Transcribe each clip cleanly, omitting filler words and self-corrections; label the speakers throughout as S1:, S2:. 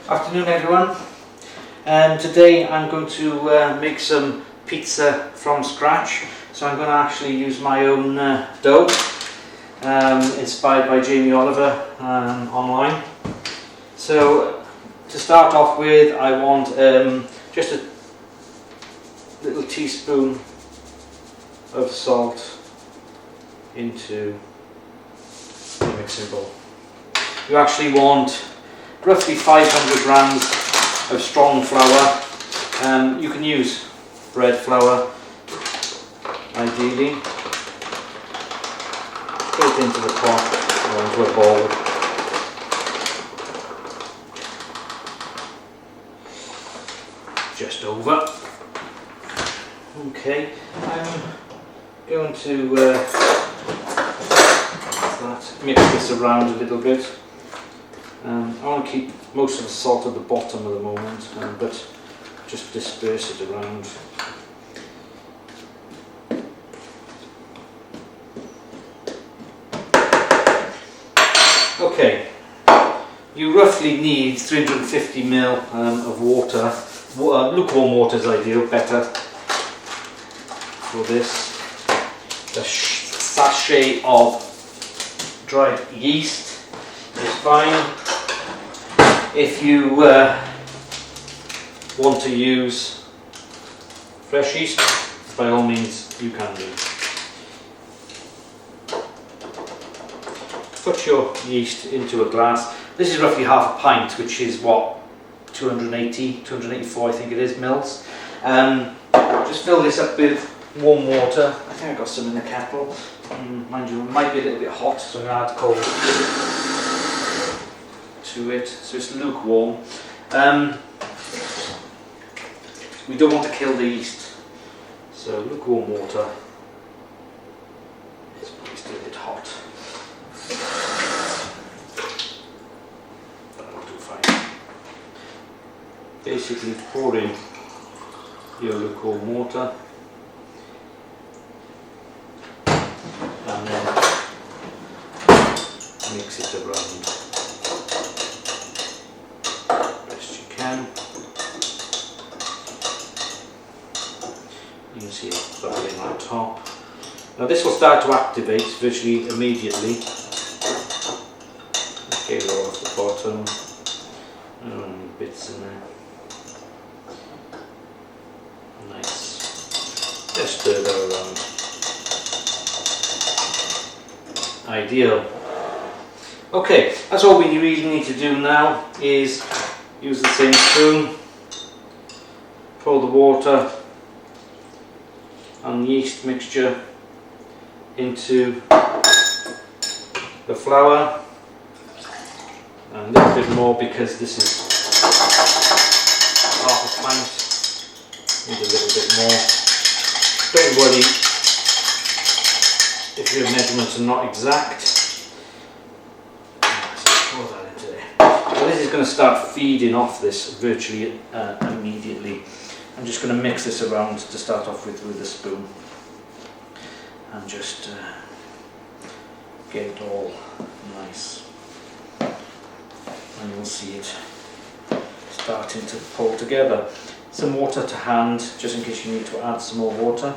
S1: Afternoon everyone. Today I'm going to make some pizza from scratch. So I'm going to actually use my own dough, inspired by Jamie Oliver online. So to start off with, I want just a little teaspoon of salt into the mixing bowl. You actually want roughly 500 grams of strong flour. You can use bread flour ideally. Put it into the pot or into a bowl. Just over. Okay, I'm going to mix this around a little bit. I want to keep most of the salt at the bottom at the moment, but just disperse it around. Okay, you roughly need 350 ml of water. Lukewarm water is ideal, better for this. A sachet of dried yeast is fine. If you want to use fresh yeast, by all means you can do. Put your yeast into a glass. This is roughly half a pint, which is what, 284 I think it is mils. Just fill this up with warm water. I think I've got some in the kettle. Mind you, it might be a little bit hot, so I'm going to add cold to it, so it's lukewarm. We don't want to kill the yeast, so lukewarm water. It's probably still a bit hot. That'll do fine. Basically pour in your lukewarm water and then mix it around best you can. You can see it bubbling on top. Now this will start to activate virtually immediately. Okay, roll off the bottom. Any bits in there. Nice. Just stir that around. Ideal. Okay, that's all we really need to do now is use the same spoon, pour the water and yeast mixture into the flour, and a little bit more because this is half a pint. Need a little bit more. Don't worry if your measurements are not exact. Pour that into there. So this is going to start feeding off this virtually immediately. I'm just going to mix this around to start off with a spoon and just get it all nice, and you'll see it starting to pull together. Some water to hand just in case you need to add some more water.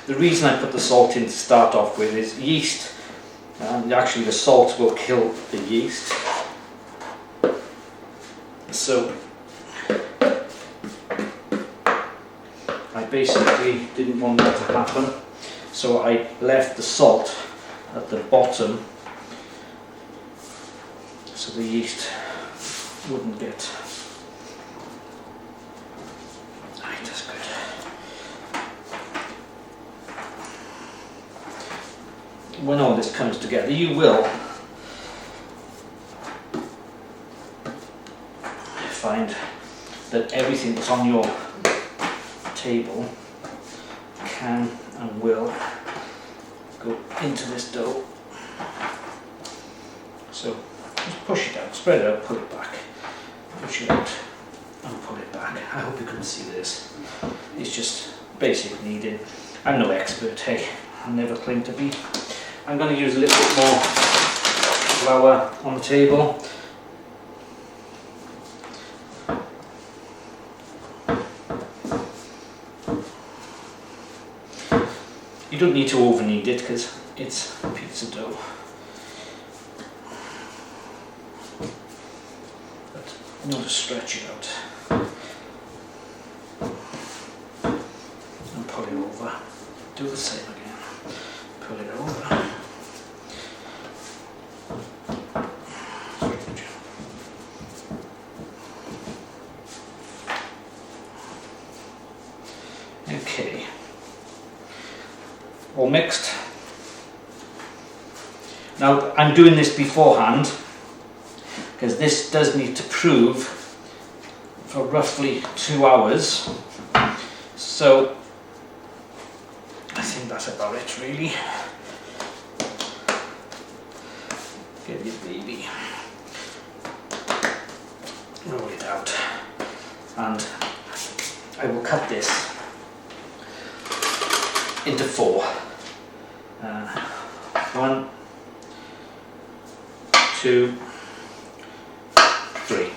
S1: The reason I put the salt in to start off with is yeast, and actually the salt will kill the yeast. So I basically didn't want that to happen, so I left the salt at the bottom so the yeast wouldn't get. That's good. When all this comes together, you will find that everything that's on your table can and will go into this dough. So just push it out, spread it out, pull it back, push it out and pull it back. I hope you can see this. It's just basic kneading. I'm no expert, hey, I never claim to be. I'm going to use a little bit more flour on the table. You don't need to over knead it because it's pizza dough. But you know, to stretch it out and pull it over. Do the same again. Pull it over. Okay. All mixed. Now I'm doing this beforehand because this does need to prove for roughly 2 hours. So I think that's about it really. Get your baby. Roll it out. And I will cut this into 4. 1, 2, 3.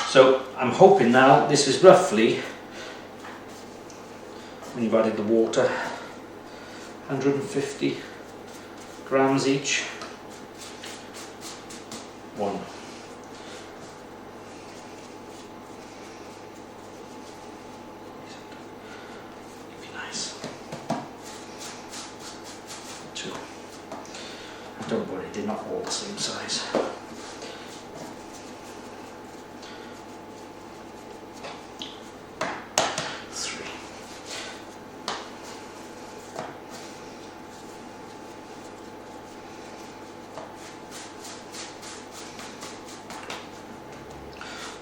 S1: So I'm hoping now this is roughly, when you've added the water, 150 grams each. 1. Be nice. 2. Don't worry, they're not all the same size. 3.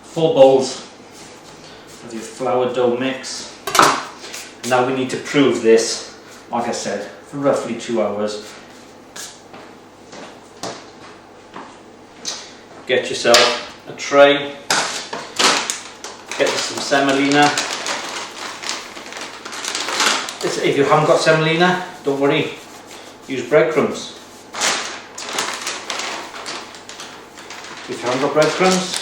S1: 4 bowls of your flour dough mix. Now we need to prove this, like I said, for roughly 2 hours. Get yourself a tray, get some semolina. If you haven't got semolina, don't worry, use breadcrumbs. If you haven't got breadcrumbs,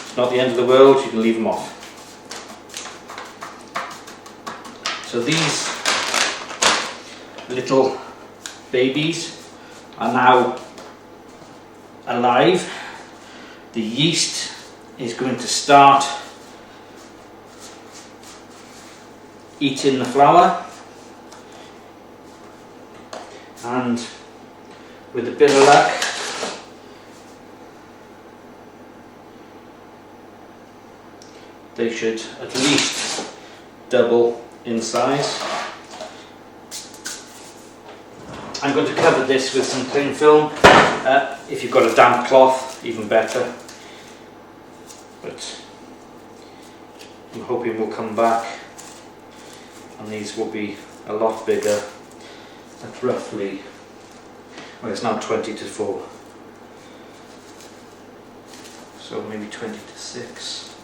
S1: it's not the end of the world, you can leave them off. So these little babies are now alive. The yeast is going to start eating the flour, and with a bit of luck they should at least double in size. I'm going to cover this with some cling film. If you've got a damp cloth, even better. But I'm hoping we'll come back and these will be a lot bigger at roughly, well, it's now 20 to 4. So maybe 20 to 6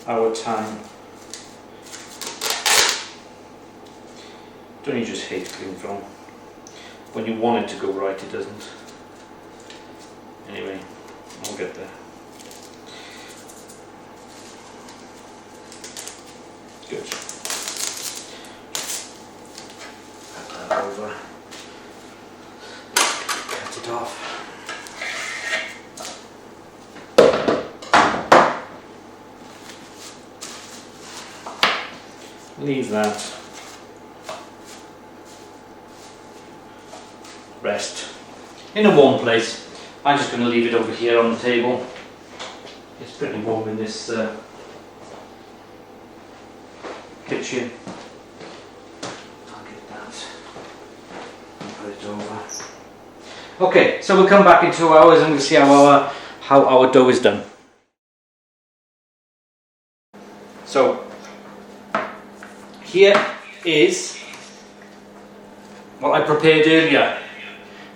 S1: hour time. Don't you just hate cling film? When you want it to go right, it doesn't. Anyway, I'll get there. Good. Cut that over. Cut it off. Leave that. Rest in a warm place. I'm just going to leave it over here on the table. It's pretty warm in this kitchen. I'll get that and put it over. Okay, so we'll come back in 2 hours and we'll see how our dough is done. So here is what I prepared earlier.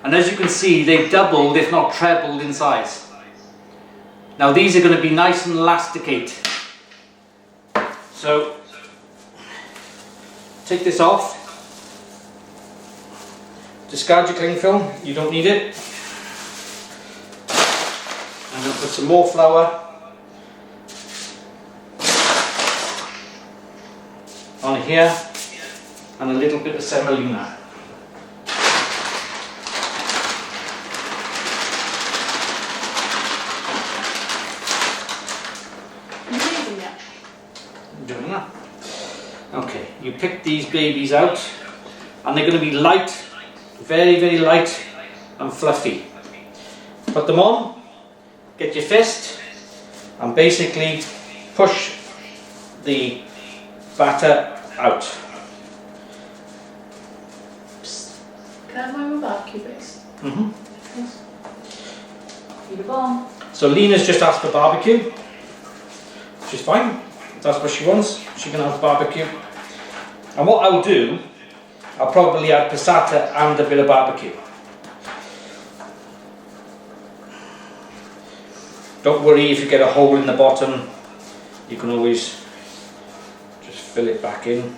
S1: And as you can see, they've doubled, if not trebled in size. Now these are going to be nice and elasticate. So take this off. Discard your cling film, you don't need it. I'm going to put some more flour on here and a little bit of semolina. Doing that. Okay, you pick these babies out and they're going to be light, very, very light and fluffy. Put them on, get your fist and basically push the batter out.
S2: Can I have my barbecue base?
S1: Mm-hmm.
S2: Yes. Eat a bomb.
S1: So Lena's just asked for barbecue, which is fine. If that's what she wants, she can have barbecue. And what I'll do, I'll probably add passata and a bit of barbecue. Don't worry if you get a hole in the bottom, you can always just fill it back in.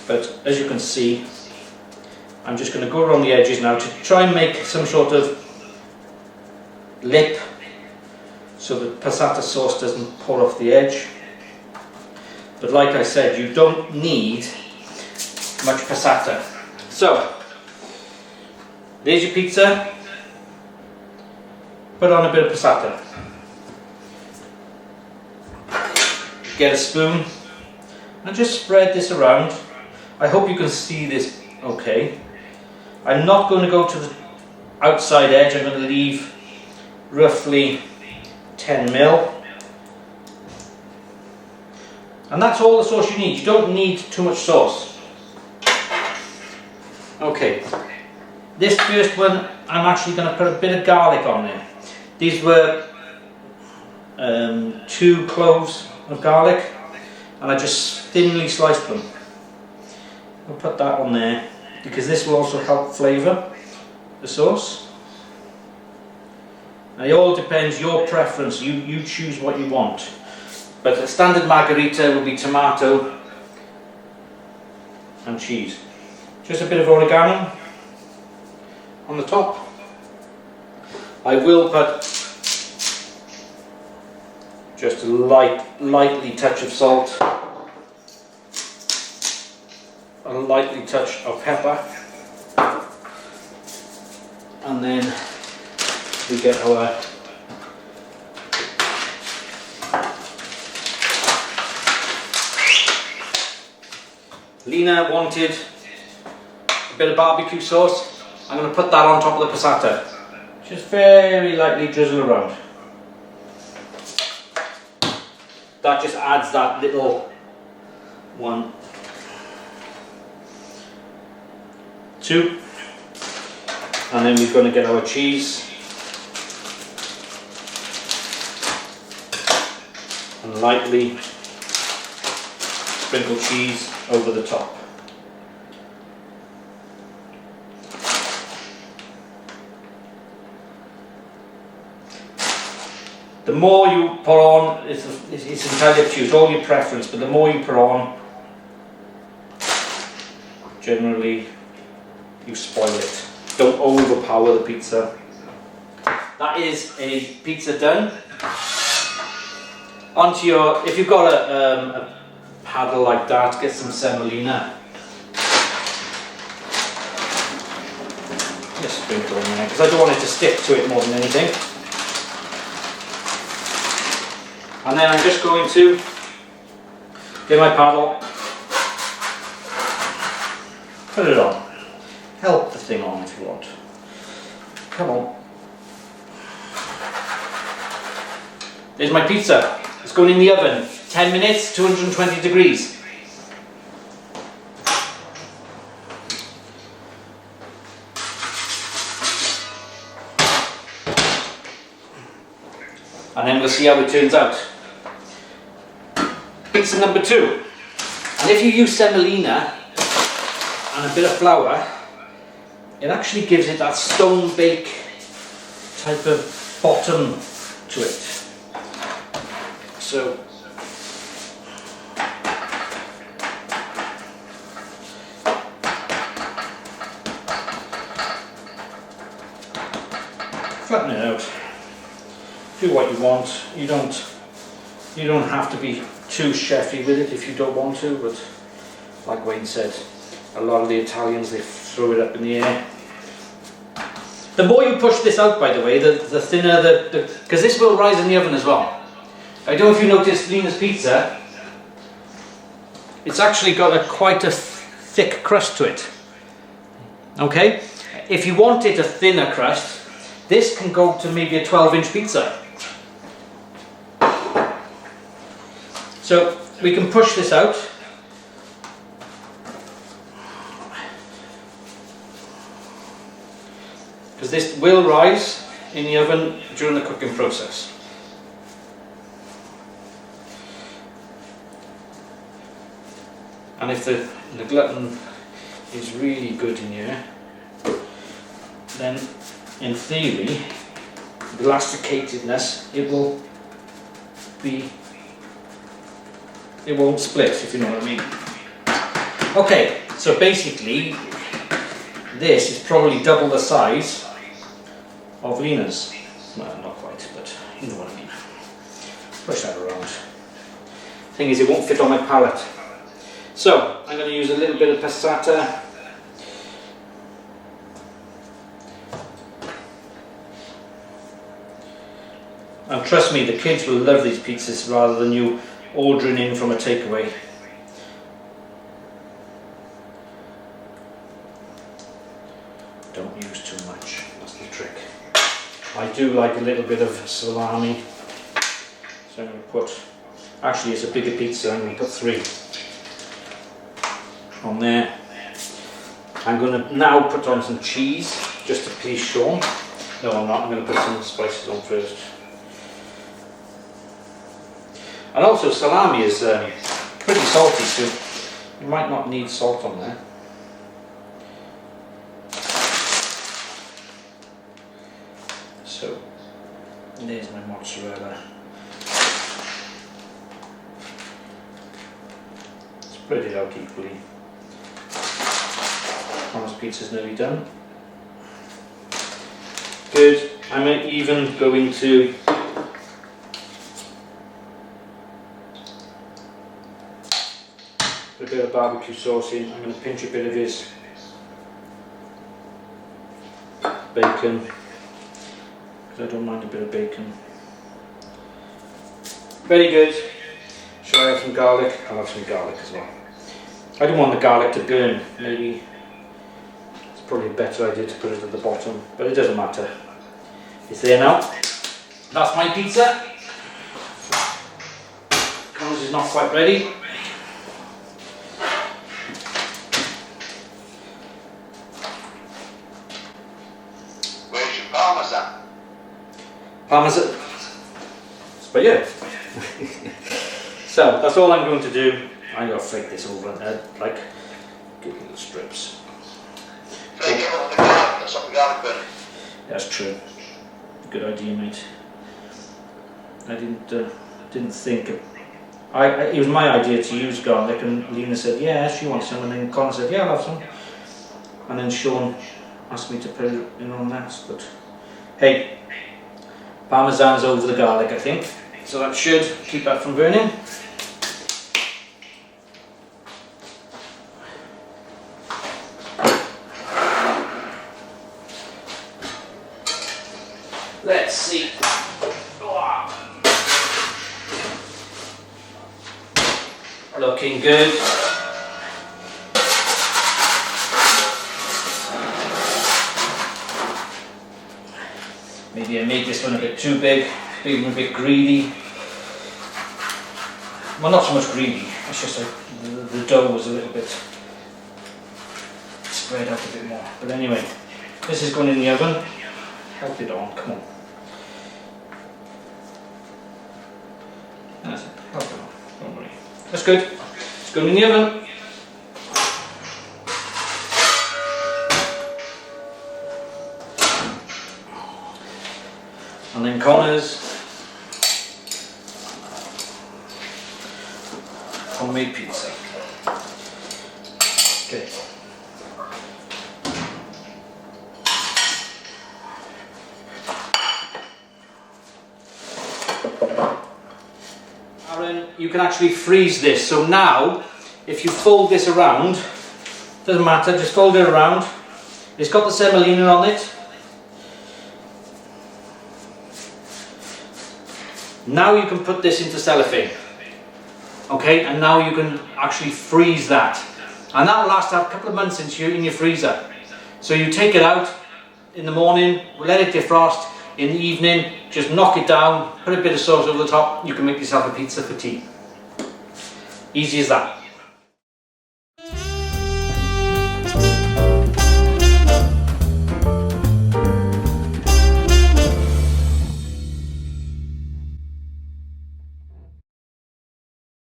S1: But as you can see, I'm just going to go around the edges now to try and make some sort of lip so the passata sauce doesn't pour off the edge. But like I said, you don't need much passata. So, there's your pizza. Put on a bit of passata. Get a spoon and just spread this around. I hope you can see this okay. I'm not going to go to the outside edge, I'm going to leave roughly 10 mil. And that's all the sauce you need. You don't need too much sauce. Okay, this first one I'm actually going to put a bit of garlic on there. These were 2 cloves of garlic and I just thinly sliced them. I'll put that on there because this will also help flavour the sauce. Now it all depends your preference, you choose what you want. But the standard margherita will be tomato and cheese. Just a bit of oregano on the top. I will put just a lightly touch of salt, a lightly touch of pepper, and then we get our Lena wanted a bit of barbecue sauce. I'm going to put that on top of the passata. Just very lightly drizzle around. That just adds that little 1, 2, and then we're going to get our cheese and lightly sprinkle cheese over the top. The more you put on, it's entirely up to you, it's all your preference, but the more you put on, generally you spoil it. Don't overpower the pizza. That is a pizza done. Onto your, if you've got a paddle like that, get some semolina. Just sprinkle in there, because I don't want it to stick to it more than anything. And then I'm just going to get my paddle, put it on. Help the thing on if you want. Come on. There's my pizza. It's going in the oven. 10 minutes, 220 degrees. And then we'll see how it turns out. Pizza number 2. And if you use semolina and a bit of flour, it actually gives it that stone bake type of bottom to it. So flatten it out. Do what you want. You don't have to be too chefy with it if you don't want to, but like Wayne said, a lot of the Italians, they throw it up in the air. The more you push this out, by the way, the thinner because this will rise in the oven as well. I don't know if you noticed Lena's pizza, it's actually got quite a thick crust to it. Okay? If you wanted a thinner crust, this can go to maybe a 12-inch pizza. So we can push this out. Because this will rise in the oven during the cooking process. And if the gluten is really good in here, then in theory, the elasticatedness, it won't split, if you know what I mean. Okay, so basically, this is probably double the size of Lena's. Well, not quite, but you know what I mean. Push that around. Thing is, it won't fit on my palette. So, I'm going to use a little bit of passata. And trust me, the kids will love these pizzas rather than you ordering in from a takeaway. Don't use too much, that's the trick. I do like a little bit of salami, so I'm going to put, actually it's a bigger pizza, I'm going to put 3 on there. I'm going to now put on some cheese, just to please Sean. No, I'm not, I'm going to put some spices on first. And also salami is pretty salty, so you might not need salt on there. So there's my mozzarella. Spread it out equally. Almost pizza's nearly done. Good. I'm even going to put a bit of barbecue sauce in. I'm going to pinch a bit of his bacon, because I don't mind a bit of bacon. Very good. Shall I have some garlic? I'll have some garlic as well. I don't want the garlic to burn. Maybe it's probably a better idea to put it at the bottom, but it doesn't matter. It's there now. That's my pizza. Connors is not quite ready.
S3: Where's your parmesan?
S1: Parmesan. But yeah. So that's all I'm going to do. I'm going to flake this over like good little strips.
S3: Flake it on the garlic, that's what the garlic burning.
S1: That's true. Good idea, mate. I didn't think. It was my idea to use garlic, and Lena said, yeah, she wants some, and then Connor said, yeah, I'll have some. And then Sean asked me to put it in on last, but hey, parmesan's over the garlic, I think. So that should keep that from burning. Let's see. Looking good. Maybe I made this one a bit too big, maybe a bit greedy. Well, not so much greedy, it's just like the dough was a little bit spread out a bit more. But anyway, this is going in the oven. Help it on, come on. That's it, help it on, don't worry. That's good. It's going in the oven. And then Connor's homemade pizza. Okay. Aaron, you can actually freeze this. So now, if you fold this around, doesn't matter, just fold it around. It's got the semolina on it. Now you can put this into cellophane. Okay, and now you can actually freeze that. And that'll last a couple of months in your freezer. So you take it out in the morning, let it defrost. In the evening, just knock it down, put a bit of sauce over the top, you can make yourself a pizza for tea. Easy as that.